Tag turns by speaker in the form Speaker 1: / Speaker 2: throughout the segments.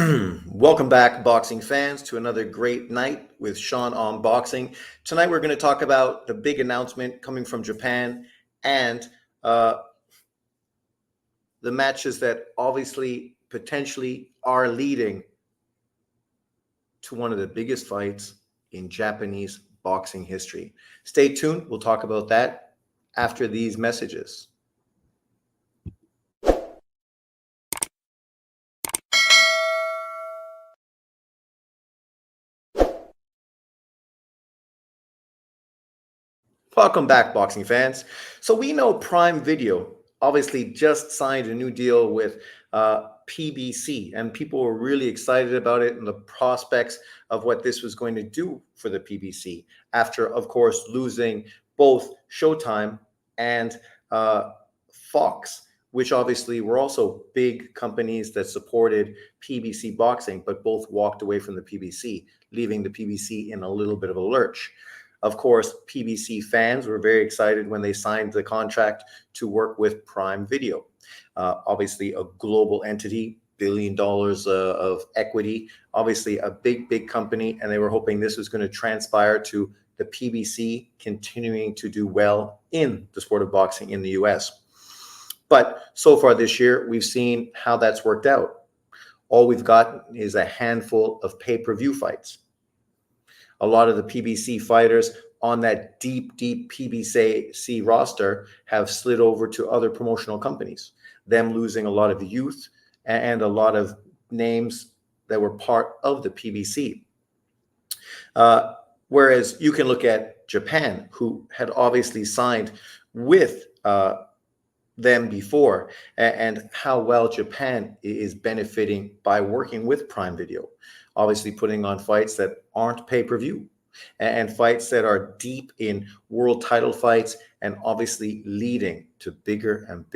Speaker 1: Welcome back, boxing fans, to another great night with Sean on Boxing. Tonight, we're going to talk about the big announcement coming from Japan and uh, the matches that obviously potentially are leading to one of the biggest fights in Japanese boxing history. Stay tuned. We'll talk about that after these messages. Welcome back, boxing fans. So we know Prime Video obviously just signed a new deal with PBC, and people were really excited about it and the prospects of what this was going to do for the PBC after, of course, losing both Showtime and Fox, which obviously were also big companies that supported PBC boxing, but both walked away from the PBC, leaving the PBC in a little bit of a lurch. Of course, PBC fans were very excited when they signed the contract to work with Prime Video. Obviously, a global entity, $1 billion of equity, obviously a big company, and they were hoping this was going to transpire to the PBC continuing to do well in the sport of boxing in the US. But so far this year, we've seen how that's worked out. All we've got is a handful of pay-per-view fights. A lot of the PBC fighters on that deep PBC roster have slid over to other promotional companies, them losing a lot of youth and a lot of names that were part of the PBC. Whereas you can look at Japan, who had obviously signed with them before, and how well Japan is benefiting by working with Prime Video, obviously putting on fights that aren't pay-per-view and fights that are deep in world title fights and obviously leading to bigger and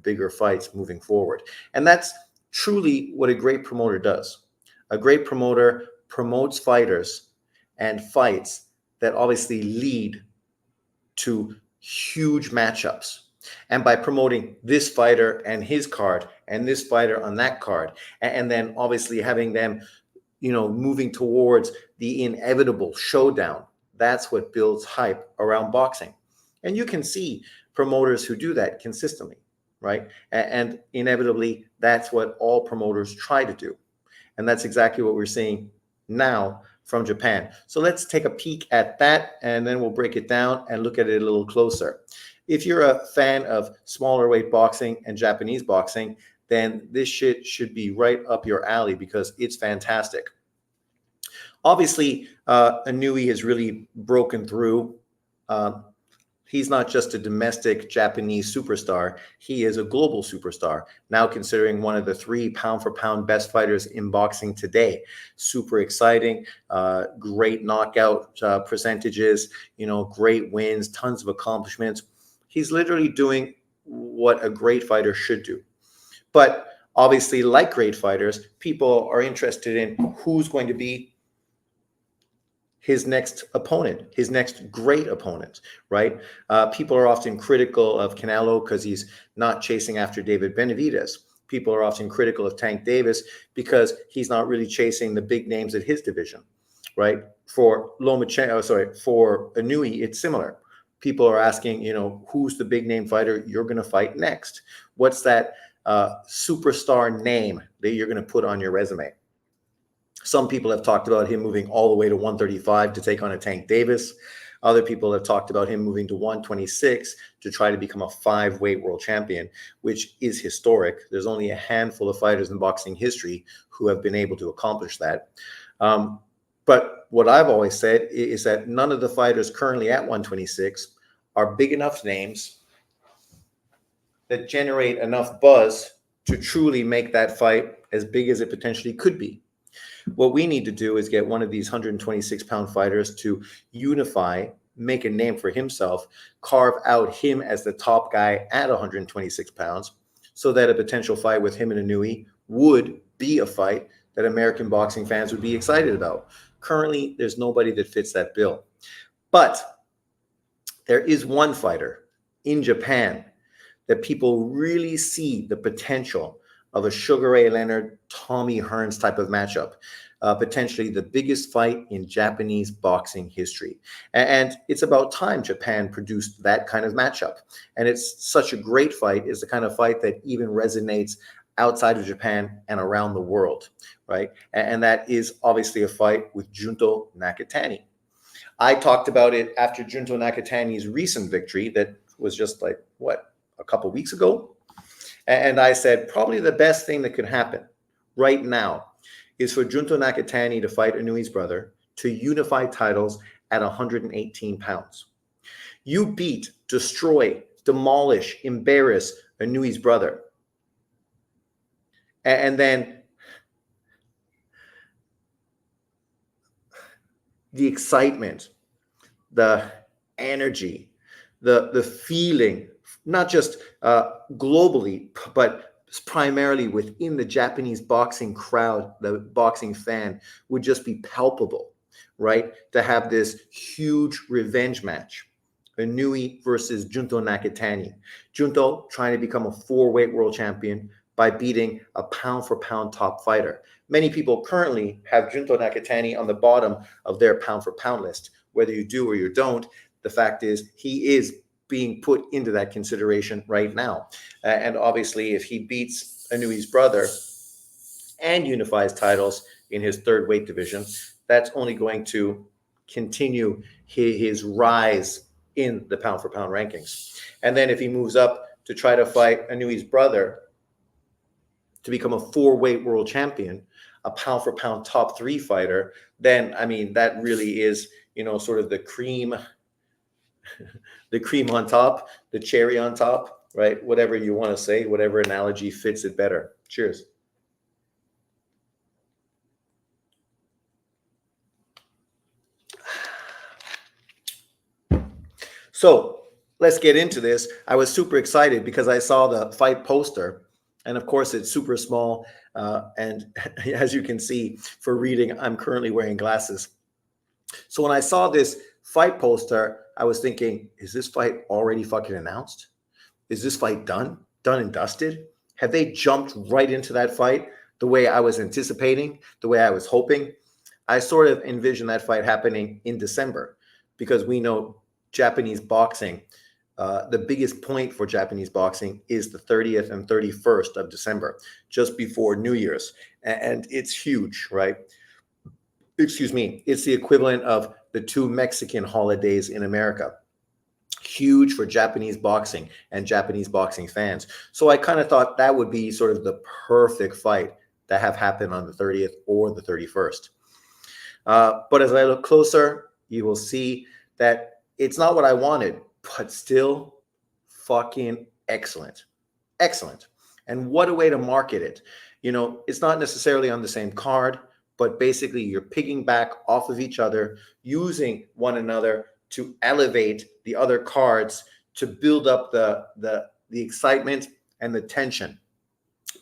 Speaker 1: bigger fights moving forward. And that's truly what a great promoter does. A great promoter promotes fighters and fights that obviously lead to huge matchups. And by promoting this fighter and his card and this fighter on that card, and then obviously having them, moving towards the inevitable showdown, that's what builds hype around boxing. And you can see promoters who do that consistently, right? And inevitably, that's what all promoters try to do. And that's exactly what we're seeing now from Japan. So let's take a peek at that, and then we'll break it down and look at it a little closer. If you're a fan of smaller weight boxing and Japanese boxing, then this shit should be right up your alley because it's fantastic. Obviously, Inoue has really broken through. He's not just a domestic Japanese superstar. He is a global superstar, now considering one of the 3 pound-for-pound best fighters in boxing today. Super exciting, great knockout percentages, great wins, tons of accomplishments. He's literally doing what a great fighter should do. But obviously, like great fighters, people are interested in who's going to be his next opponent, his next great opponent, right? People are often critical of Canelo because he's not chasing after David Benavidez. People are often critical of Tank Davis because he's not really chasing the big names at his division, right? For for Inoue, it's similar. People are asking, who's the big name fighter you're going to fight next? What's that superstar name that you're going to put on your resume? Some people have talked about him moving all the way to 135 to take on a Tank Davis. Other people have talked about him moving to 126 to try to become a 5-weight world champion, which is historic. There's only a handful of fighters in boxing history who have been able to accomplish that. But what I've always said is that none of the fighters currently at 126 are big enough names that generate enough buzz to truly make that fight as big as it potentially could be. What we need to do is get one of these 126-pound fighters to unify, make a name for himself, carve out him as the top guy at 126 pounds, so that a potential fight with him and Inoue would be a fight that American boxing fans would be excited about. Currently, there's nobody that fits that bill. But there is one fighter in Japan that people really see the potential of a Sugar Ray Leonard, Tommy Hearns type of matchup. Potentially the biggest fight in Japanese boxing history. And it's about time Japan produced that kind of matchup. And it's such a great fight. It's the kind of fight that even resonates outside of Japan and around the world, right? And that is obviously a fight with Junto Nakatani. I talked about it after Junto Nakatani's recent victory that was just like, what, a couple weeks ago? And I said, probably the best thing that could happen right now is for Junto Nakatani to fight Inouye's brother to unify titles at 118 pounds. You beat, destroy, demolish, embarrass Inouye's brother. And then the excitement, the energy, the feeling, not just globally, but primarily within the Japanese boxing crowd, the boxing fan, would just be palpable, right? To have this huge revenge match. Inoue versus Junto Nakatani. Junto trying to become a four-weight world champion by beating a pound-for-pound top fighter. Many people currently have Junto Nakatani on the bottom of their pound-for-pound list. Whether you do or you don't, the fact is he is being put into that consideration right now. And obviously, if he beats Inouye's brother and unifies titles in his third weight division, that's only going to continue his rise in the pound-for-pound rankings. And then if he moves up to try to fight Inouye's brother to become a four-weight world champion, a pound-for-pound top three fighter, then, I mean, that really is, sort of the cream on top, the cherry on top, right? Whatever you want to say, whatever analogy fits it better. Cheers. So let's get into this. I was super excited because I saw the fight poster, and of course it's super small. And as you can see, for reading, I'm currently wearing glasses. So when I saw this fight poster, I was thinking, is this fight already fucking announced? Is this fight done and dusted? Have they jumped right into that fight the way I was anticipating, the way I was hoping? I sort of envisioned that fight happening in December because we know Japanese boxing, the biggest point for Japanese boxing is the 30th and 31st of December, just before New Year's. And it's huge, right? Excuse me. It's the equivalent of the two Mexican holidays in America. Huge for Japanese boxing and Japanese boxing fans. So I kind of thought that would be sort of the perfect fight to have happen on the 30th or the 31st. But as I look closer, you will see that it's not what I wanted, but still fucking excellent. Excellent. And what a way to market it. It's not necessarily on the same card, but basically you're picking back off of each other, using one another to elevate the other cards to build up the excitement and the tension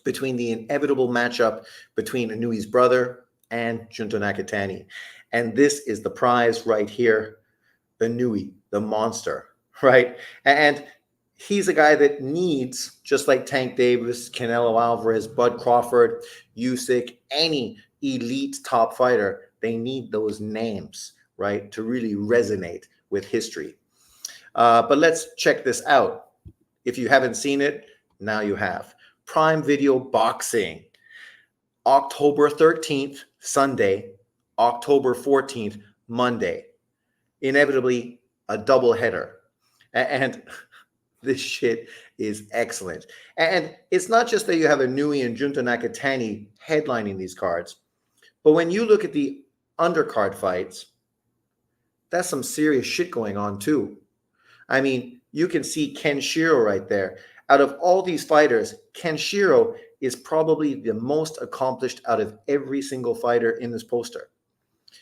Speaker 1: between the inevitable matchup between Inouye's brother and Junto Nakatani. And this is the prize right here. Inoue, the monster, right? And he's a guy that needs, just like Tank Davis, Canelo Alvarez, Bud Crawford, Usyk, any elite top fighter, they need those names, right, to really resonate with history. But let's check this out. If you haven't seen it, now you have. Prime Video Boxing, October 13th, Sunday, October 14th, Monday. Inevitably a double header. And this shit is excellent. And it's not just that you have Inoue and Junto Nakatani headlining these cards, but when you look at the undercard fights, that's some serious shit going on too. I mean, you can see Kenshiro right there. Out of all these fighters, Kenshiro is probably the most accomplished out of every single fighter in this poster.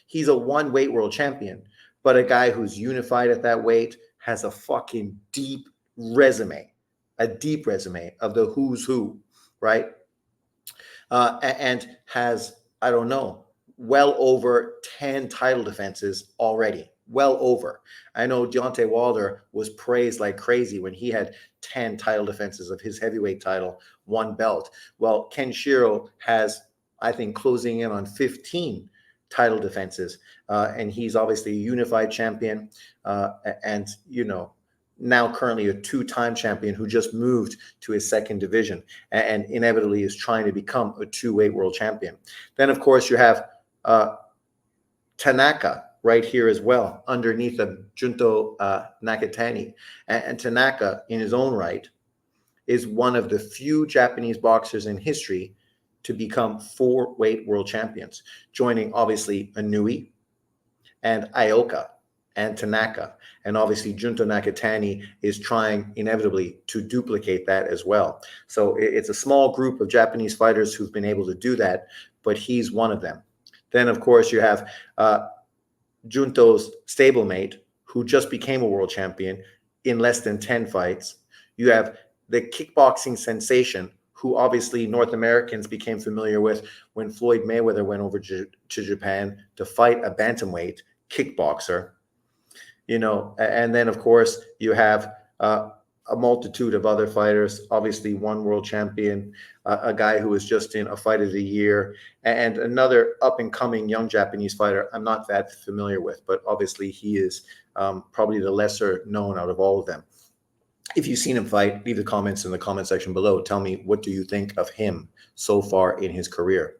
Speaker 1: He's a one-weight world champion, but a guy who's unified at that weight, has a fucking deep resume of the who's who, right? And has, I don't know, well over 10 title defenses already. Well over. I know Deontay Wilder was praised like crazy when he had 10 title defenses of his heavyweight title, 1 belt. Well, Kenshiro has, I think, closing in on 15 title defenses. And he's obviously a unified champion. And, now currently a 2-time champion who just moved to his second division and inevitably is trying to become a 2-weight world champion. Then, of course, you have Tanaka right here as well, underneath of Junto Nakatani. And Tanaka, in his own right, is one of the few Japanese boxers in history to become 4-weight world champions, joining obviously Inoue and Ioka and Tanaka. And obviously Junto Nakatani is trying inevitably to duplicate that as well. So it's a small group of Japanese fighters who've been able to do that, but he's one of them. Then, of course, you have Junto's stablemate, who just became a world champion in less than 10 fights. You have the kickboxing sensation, who obviously North Americans became familiar with when Floyd Mayweather went over to Japan to fight a bantamweight kickboxer. And then, of course, you have a multitude of other fighters, obviously 1 world champion, a guy who was just in a fight of the year, and another up-and-coming young Japanese fighter I'm not that familiar with, but obviously he is probably the lesser known out of all of them. If you've seen him fight, leave the comments in the comment section below. Tell me, what do you think of him so far in his career?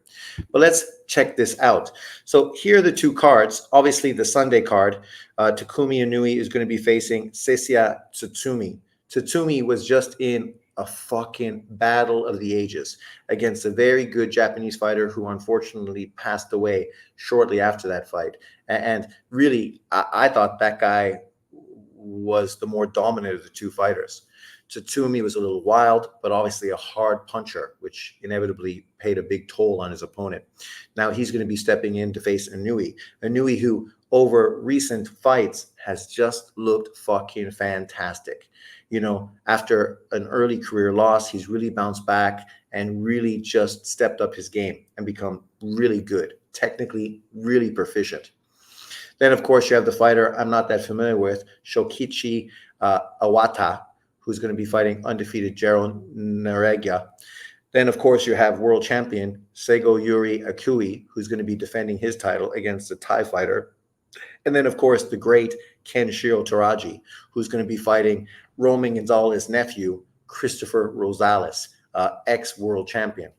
Speaker 1: But let's check this out. So here are the 2 cards. Obviously, the Sunday card, Takumi Inoue is going to be facing Seiya Tsutsumi. Tsutsumi was just in a fucking battle of the ages against a very good Japanese fighter who unfortunately passed away shortly after that fight. And really, I thought that guy was the more dominant of the 2 fighters. Tsutsumi was a little wild, but obviously a hard puncher, which inevitably paid a big toll on his opponent. Now he's going to be stepping in to face Inoue. Inoue, who over recent fights has just looked fucking fantastic. After an early career loss, he's really bounced back and really just stepped up his game and become really good, technically really proficient. Then, of course, you have the fighter I'm not that familiar with, Shokichi Iwata, who's going to be fighting undefeated Jero Noriega. Then, of course, you have world champion Seigo Yuri Akui, who's going to be defending his title against a Thai fighter. And then, of course, the great Kenshiro Teraji, who's going to be fighting Roman Gonzalez's nephew, Christopher Rosales, ex-world champion.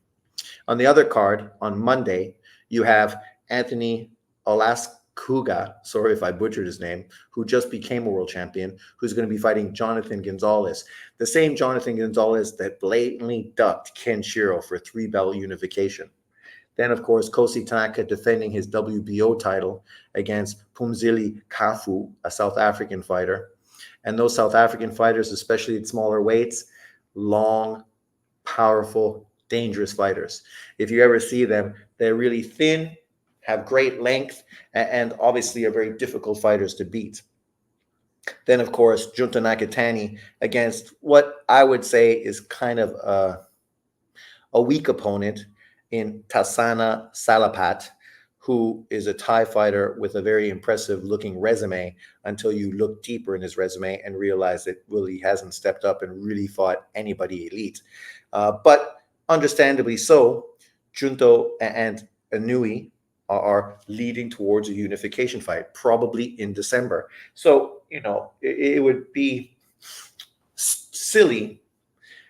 Speaker 1: On the other card, on Monday, you have Anthony Olaskuga, sorry if I butchered his name, who just became a world champion, who's going to be fighting Jonathan Gonzalez, the same Jonathan Gonzalez that blatantly ducked Kenshiro for 3-belt unification. Then, of course, Kosi Tanaka defending his WBO title against Phumzile Kafu, a South African fighter. And those South African fighters, especially at smaller weights, long, powerful, dangerous fighters. If you ever see them, they're really thin, have great length, and obviously are very difficult fighters to beat. Then, of course, Junto Nakatani against what I would say is kind of a weak opponent in Tassana Salapat, who is a Thai fighter with a very impressive looking resume until you look deeper in his resume and realize that really hasn't stepped up and really fought anybody elite. But understandably so, Junto and Inoue are leading towards a unification fight, probably in December. So, it would be silly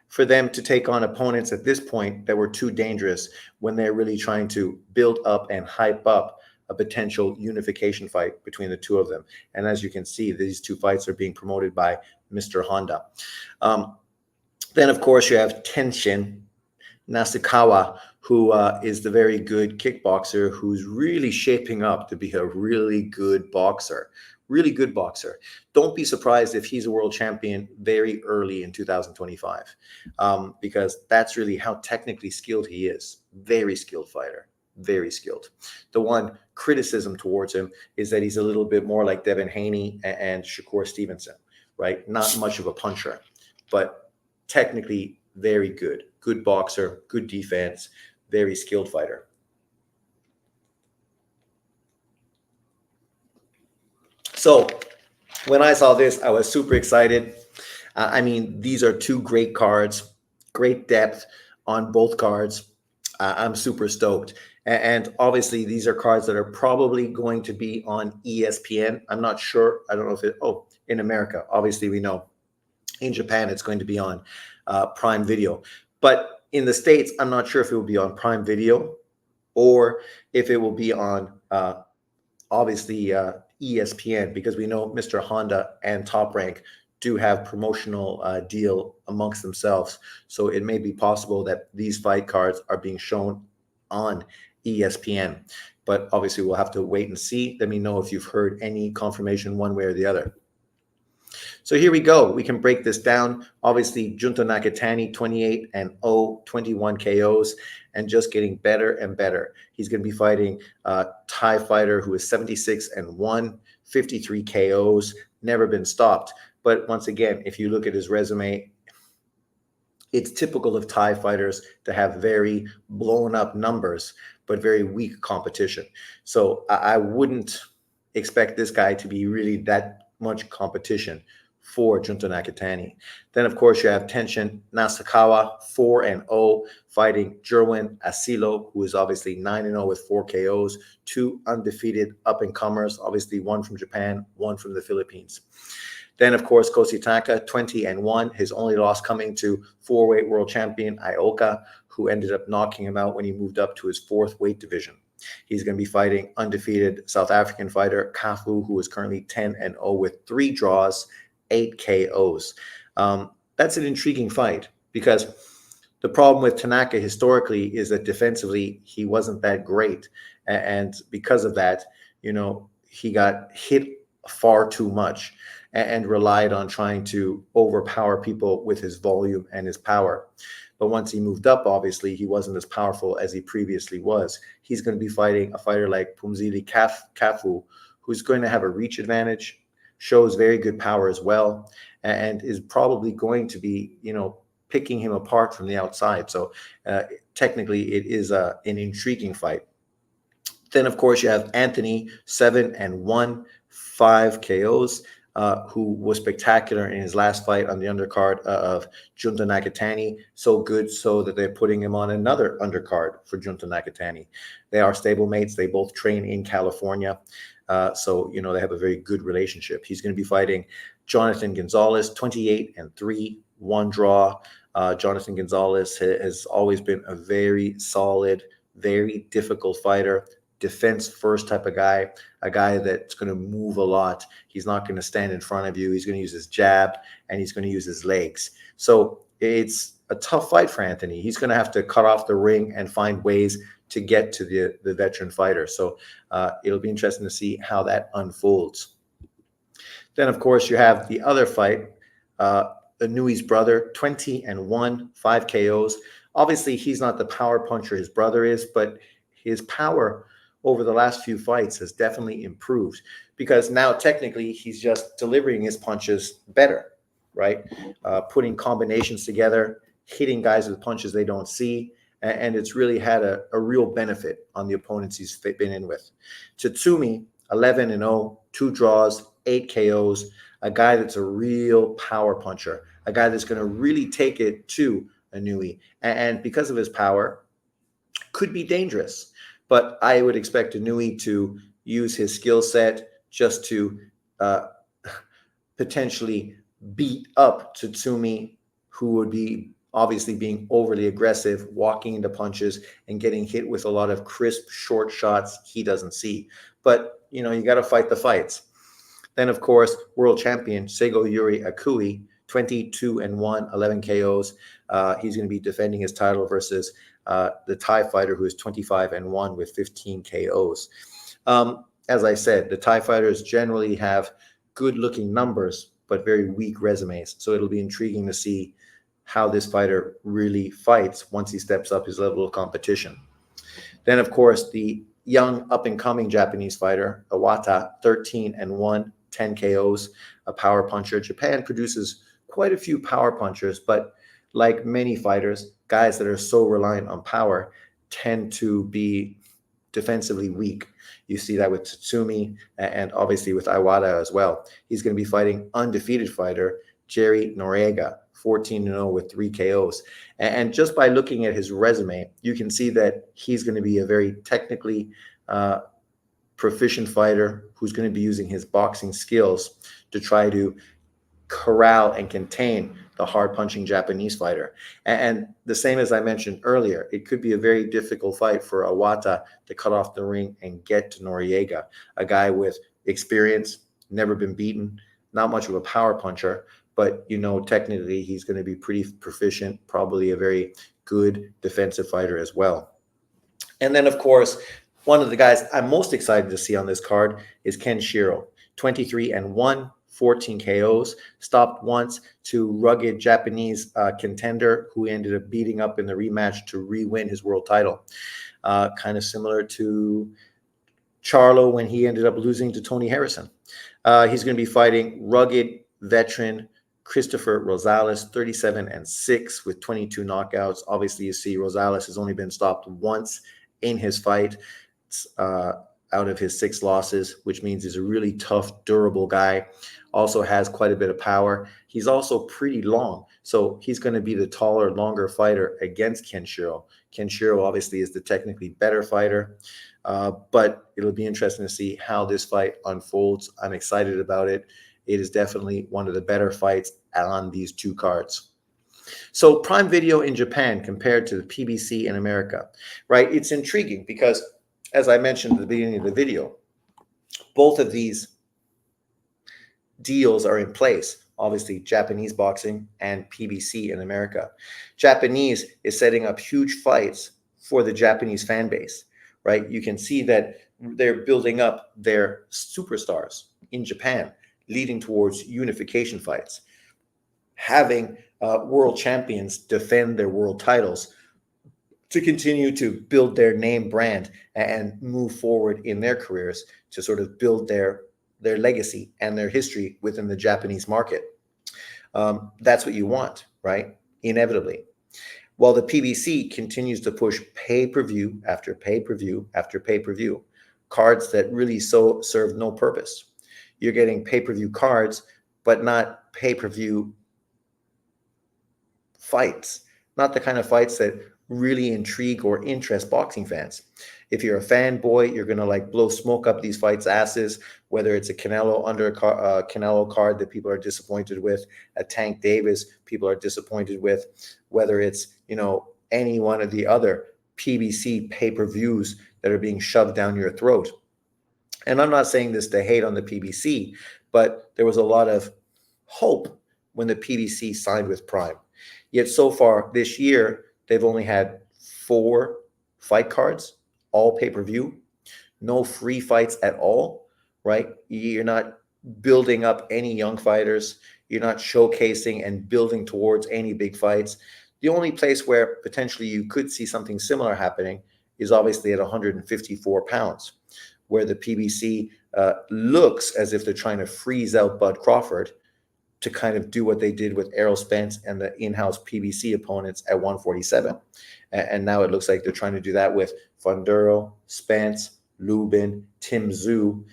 Speaker 1: for them to take on opponents at this point that were too dangerous when they're really trying to build up and hype up a potential unification fight between the 2 of them. And as you can see, these 2 fights are being promoted by Mr. Honda. Then, of course, you have Tenshin Nasukawa, who is the very good kickboxer who's really shaping up to be a really good boxer. Really good boxer. Don't be surprised if he's a world champion very early in 2025, because that's really how technically skilled he is. Very skilled fighter. Very skilled. The one criticism towards him is that he's a little bit more like Devin Haney and Shakur Stevenson, right? Not much of a puncher, but technically very good. Good boxer, good defense, very skilled fighter. So when I saw this, I was super excited. I mean, these are two great cards, great depth on both cards. I'm super stoked. And obviously, these are cards that are probably going to be on ESPN. I'm not sure. I don't know if in America, obviously, we know. In Japan, it's going to be on Prime Video. But in the States, I'm not sure if it will be on Prime Video or if it will be on obviously ESPN, because we know Mr. Honda and Top Rank do have promotional deal amongst themselves. So it may be possible that these fight cards are being shown on ESPN. But obviously, we'll have to wait and see. Let me know if you've heard any confirmation one way or the other. So here we go. We can break this down. Obviously, Junto Nakatani, 28-0, 21 KOs, and just getting better and better. He's going to be fighting a Thai fighter who is 76-1, 53 KOs, never been stopped. But once again, if you look at his resume, it's typical of Thai fighters to have very blown up numbers, but very weak competition. So I wouldn't expect this guy to be really that much competition for Junto Nakatani. Then, of course, you have Tenshin Nasukawa, 4-0, fighting Jerwin Asilo, who is obviously 9-0 with 4 KOs, two undefeated up-and-comers, obviously one from Japan, one from the Philippines. Then, of course, Kositaka, 20-1, his only loss coming to four-weight world champion Ioka, who ended up knocking him out when he moved up to his fourth weight division. He's going to be fighting undefeated South African fighter Kafu, who is currently 10-0 with 3 draws, 8 KOs. That's an intriguing fight because the problem with Tanaka historically is that defensively he wasn't that great, and because of that, he got hit far too much and relied on trying to overpower people with his volume and his power. But once he moved up, obviously, he wasn't as powerful as he previously was. He's going to be fighting a fighter like Phumzile Kafu, who's going to have a reach advantage, shows very good power as well, and is probably going to be, picking him apart from the outside. So technically, it is an intriguing fight. Then, of course, you have Anthony, 7-1, 5 KOs. Who was spectacular in his last fight on the undercard of Junto Nakatani. So good so that they're putting him on another undercard for Junto Nakatani. They are stablemates. They both train in California. So they have a very good relationship. He's going to be fighting Jonathan Gonzalez, 28-3, 1 draw. Jonathan Gonzalez has always been a very solid, very difficult fighter. Defense first type of guy, a guy that's going to move a lot. He's not going to stand in front of you. He's going to use his jab and he's going to use his legs. So it's a tough fight for Anthony. He's going to have to cut off the ring and find ways to get to the veteran fighter. So it'll be interesting to see how that unfolds. Then, of course, you have the other fight, Inui's brother, 20-1, 5 KOs. Obviously, he's not the power puncher his brother is, but his power over the last few fights has definitely improved because now technically he's just delivering his punches better, right? Putting combinations together, hitting guys with punches they don't see, and it's really had a real benefit on the opponents he's been in with. Tatsumi, 11-0, 2 draws, 8 KOs, a guy that's a real power puncher, a guy that's going to really take it to Inui, and because of his power, could be dangerous. But I would expect Inui to use his skill set just to potentially beat up Tatsumi, who would be obviously being overly aggressive, walking into punches and getting hit with a lot of crisp, short shots he doesn't see. But, you got to fight the fights. Then, of course, world champion Segoyuri Akui, 22-1, 11 KOs. He's going to be defending his title versus the Thai fighter who is 25-1 with 15 KOs. As I said, the Thai fighters generally have good-looking numbers, but very weak resumes. So it'll be intriguing to see how this fighter really fights once he steps up his level of competition. Then, of course, the young up-and-coming Japanese fighter, Iwata, 13-1, 10 KOs, a power puncher. Japan produces quite a few power punchers, but like many fighters, guys that are so reliant on power tend to be defensively weak. You see that with Tatsumi and obviously with Iwata as well. He's going to be fighting undefeated fighter Jerry Noriega, 14-0 with 3 KOs. And just by looking at his resume, you can see that he's going to be a very technically proficient fighter who's going to be using his boxing skills to try to corral and contain the hard punching Japanese fighter. And the same as I mentioned earlier, it could be a very difficult fight for Iwata to cut off the ring and get to Noriega, a guy with experience, never been beaten, not much of a power puncher, but technically he's going to be pretty proficient, probably a very good defensive fighter as well. And then, of course, one of the guys I'm most excited to see on this card is Kenshiro, 23-1, 14 KOs, stopped once to rugged Japanese contender who ended up beating up in the rematch to re-win his world title. Kind of similar to Charlo when he ended up losing to Tony Harrison. He's going to be fighting rugged veteran Christopher Rosales, 37-6 with 22 knockouts. Obviously, you see Rosales has only been stopped once in his fight out of his 6 losses, which means he's a really tough, durable guy. Also has quite a bit of power. He's also pretty long, so he's going to be the taller, longer fighter against Kenshiro. Kenshiro obviously is the technically better fighter, but it'll be interesting to see how this fight unfolds. I'm excited about it. It is definitely one of the better fights on these 2 cards. So Prime Video in Japan compared to the PBC in America, right? It's intriguing because, as I mentioned at the beginning of the video, both of these deals are in place. Obviously, Japanese boxing and PBC in America. Japanese is setting up huge fights for the Japanese fan base, right? You can see that they're building up their superstars in Japan, leading towards unification fights, having world champions defend their world titles to continue to build their name brand and move forward in their careers to sort of build their legacy and their history within the Japanese market. That's what you want, right? Inevitably. While the PBC continues to push pay-per-view after pay-per-view after pay-per-view, cards that really serve no purpose. You're getting pay-per-view cards, but not pay-per-view fights, not the kind of fights that really intrigue or interest boxing fans. If you're a fanboy, you're gonna like blow smoke up these fights' asses. Whether it's a Canelo Canelo card that people are disappointed with, a Tank Davis people are disappointed with, whether it's any one of the other PBC pay-per-views that are being shoved down your throat. And I'm not saying this to hate on the PBC, but there was a lot of hope when the PBC signed with Prime. Yet so far this year, they've only had 4 fight cards, all pay-per-view, no free fights at all, right? You're not building up any young fighters. You're not showcasing and building towards any big fights. The only place where potentially you could see something similar happening is obviously at 154 pounds, where the PBC looks as if they're trying to freeze out Bud Crawford to kind of do what they did with Errol Spence and the in-house PBC opponents at 147. And now it looks like they're trying to do that with Funduro, Spence, Lubin, Tim Tszyu,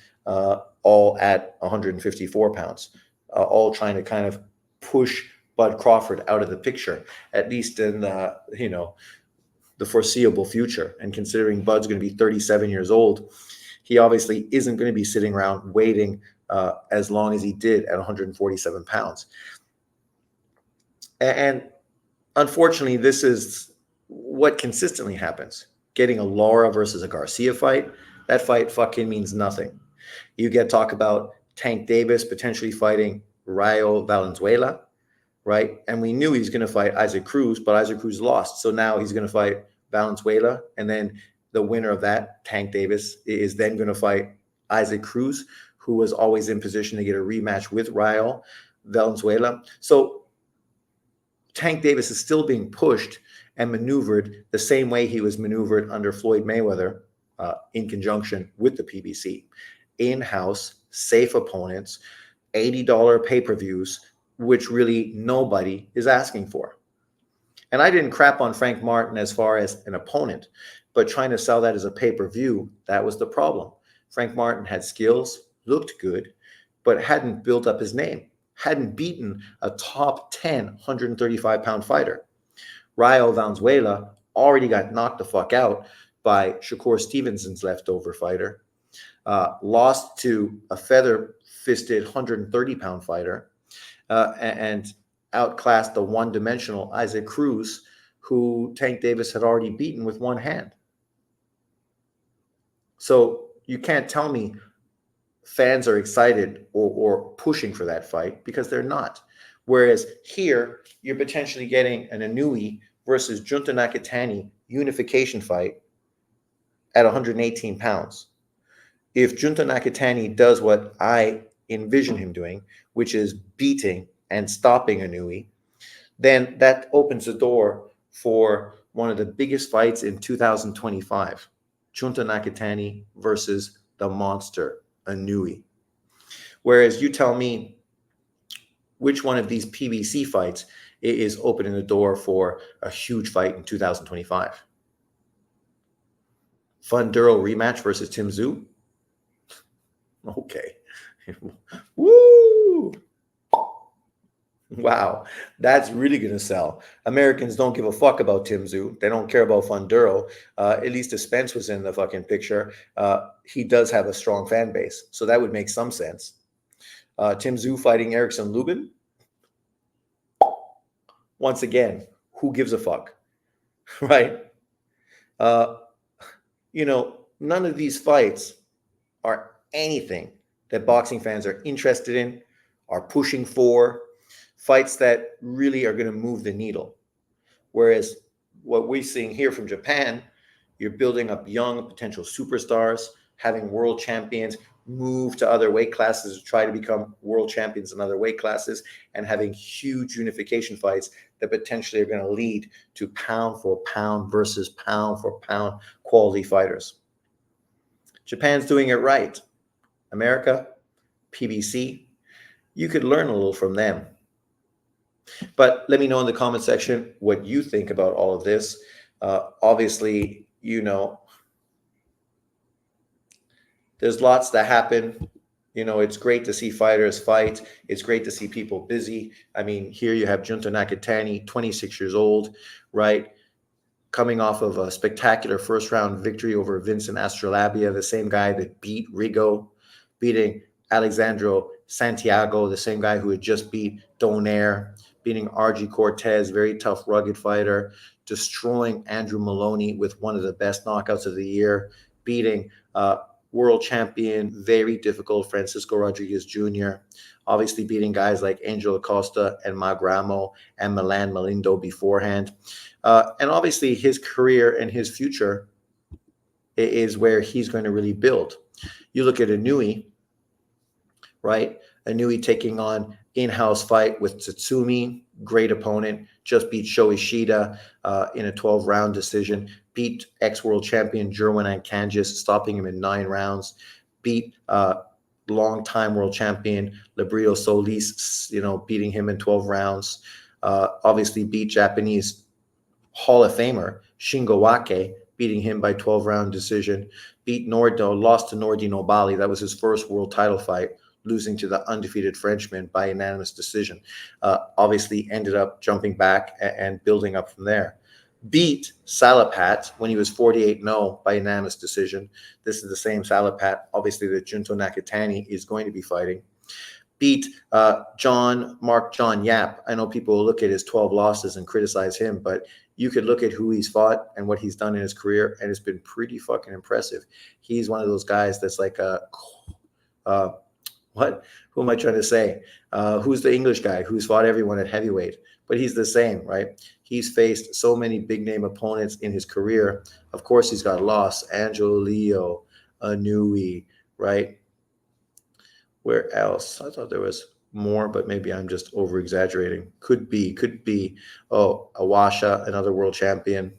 Speaker 1: all at 154 pounds, all trying to kind of push Bud Crawford out of the picture, at least in the foreseeable future. And considering Bud's going to be 37 years old, he obviously isn't going to be sitting around waiting as long as he did at 147 pounds. And unfortunately, this is what consistently happens. Getting a Lara versus a Garcia fight, that fight fucking means nothing. You get talk about Tank Davis potentially fighting Rayo Valenzuela, right? And we knew he was going to fight Isaac Cruz, but Isaac Cruz lost. So now he's going to fight Valenzuela, and then the winner of that, Tank Davis, is then going to fight Isaac Cruz, who was always in position to get a rematch with Rayo Valenzuela. So Tank Davis is still being pushed and maneuvered the same way he was maneuvered under Floyd Mayweather in conjunction with the PBC. In-house, safe opponents, $80 pay-per-views, which really nobody is asking for. And I didn't crap on Frank Martin as far as an opponent, but trying to sell that as a pay-per-view, that was the problem. Frank Martin had skills, looked good, but hadn't built up his name, hadn't beaten a top 10 135-pound fighter. Rayo Valenzuela already got knocked the fuck out by Shakur Stevenson's leftover fighter, lost to a feather-fisted 130-pound fighter, and outclassed the one-dimensional Isaac Cruz, who Tank Davis had already beaten with one hand. So you can't tell me fans are excited or pushing for that fight, because they're not. Whereas here, you're potentially getting an Inoue versus Junta Nakatani unification fight at 118 pounds. If Junta Nakatani does what I envision him doing, which is beating and stopping Inoue, then that opens the door for one of the biggest fights in 2025. Junta Nakatani versus the monster Inoue. Whereas you tell me which one of these PBC fights is opening the door for a huge fight in 2025. Funduro rematch versus Tim Tszyu? Okay. Woo! Wow, that's really going to sell. Americans don't give a fuck about Tim Tszyu. They don't care about Funduro. At least if Spence was in the fucking picture, he does have a strong fan base. So that would make some sense. Tim Tszyu fighting Erickson Lubin? Once again, who gives a fuck? Right? None of these fights are anything that boxing fans are interested in, are pushing for, fights that really are going to move the needle. Whereas what we're seeing here from Japan, you're building up young potential superstars, having world champions move to other weight classes to try to become world champions in other weight classes, and having huge unification fights that potentially are going to lead to pound for pound versus pound for pound quality fighters. Japan's doing it right. America, PBC, you could learn a little from them. But let me know in the comment section what you think about all of this. Obviously, there's lots that happen. It's great to see fighters fight. It's great to see people busy. I mean, here you have Junta Nakatani, 26 years old, right? Coming off of a spectacular first-round victory over Vincent Astrolabia, the same guy that beat Rigo, beating Alexandro Santiago, the same guy who had just beat Donaire, beating RG Cortez, very tough, rugged fighter, destroying Andrew Maloney with one of the best knockouts of the year, beating world champion, very difficult Francisco Rodriguez Jr., obviously beating guys like Angel Acosta and Magramo and Milan Malindo beforehand. And obviously his career and his future is where he's going to really build. You look at Inoue, right? Inoue taking on in-house fight with Tsutsumi, great opponent, just beat Sho Ishida in a 12-round decision, beat ex-world champion Jerwin Ankangis, stopping him in 9 rounds, beat long-time world champion Librito Solis, beating him in 12 rounds, obviously beat Japanese Hall of Famer Shingo Wake, beating him by 12-round decision, lost to Nordi Nobali. That was his first world title fight, losing to the undefeated Frenchman by unanimous decision. Obviously ended up jumping back and building up from there. Beat Salapat when he was 48-0 by unanimous decision. This is the same Salapat, obviously, that Junto Nakatani is going to be fighting. Beat Mark John Yap. I know people will look at his 12 losses and criticize him, but you could look at who he's fought and what he's done in his career, and it's been pretty fucking impressive. He's one of those guys that's like who am I trying to say? Who's the English guy who's fought everyone at heavyweight? But he's the same, right? He's faced so many big name opponents in his career. Of course, he's got loss. Angelo Leo, Inoue, right? Where else? I thought there was more, but maybe I'm just over exaggerating. Could be. Oh, Awasha, another world champion.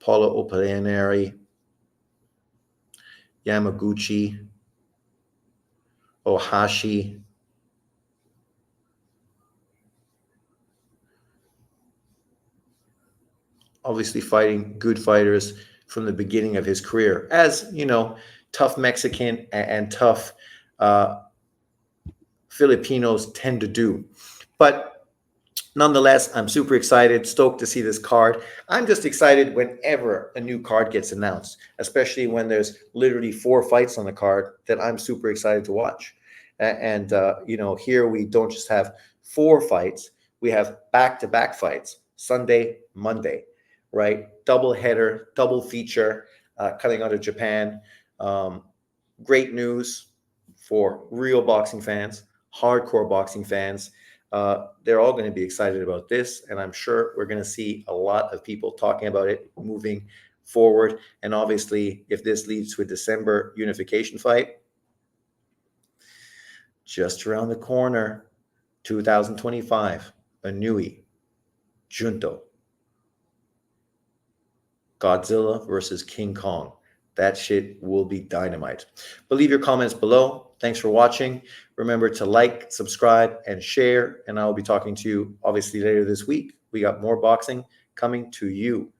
Speaker 1: Paulo Opalianeri, Yamaguchi, Ohashi. Obviously fighting good fighters from the beginning of his career as, tough Mexican and tough Filipinos tend to do. But nonetheless, I'm super excited, stoked to see this card. I'm just excited whenever a new card gets announced, especially when there's literally 4 fights on the card that I'm super excited to watch. And here we don't just have 4 fights, we have back-to-back fights, Sunday, Monday, right? Double header, double feature coming out of Japan. Um, Great news for real boxing fans, hardcore boxing fans. They're all going to be excited about this, and I'm sure we're going to see a lot of people talking about it moving forward. And obviously, if this leads to a December unification fight, just around the corner, 2025, Inoue, Junto, Godzilla versus King Kong. That shit will be dynamite. But leave your comments below. Thanks for watching. Remember to like, subscribe, and share. And I will be talking to you obviously later this week. We got more boxing coming to you.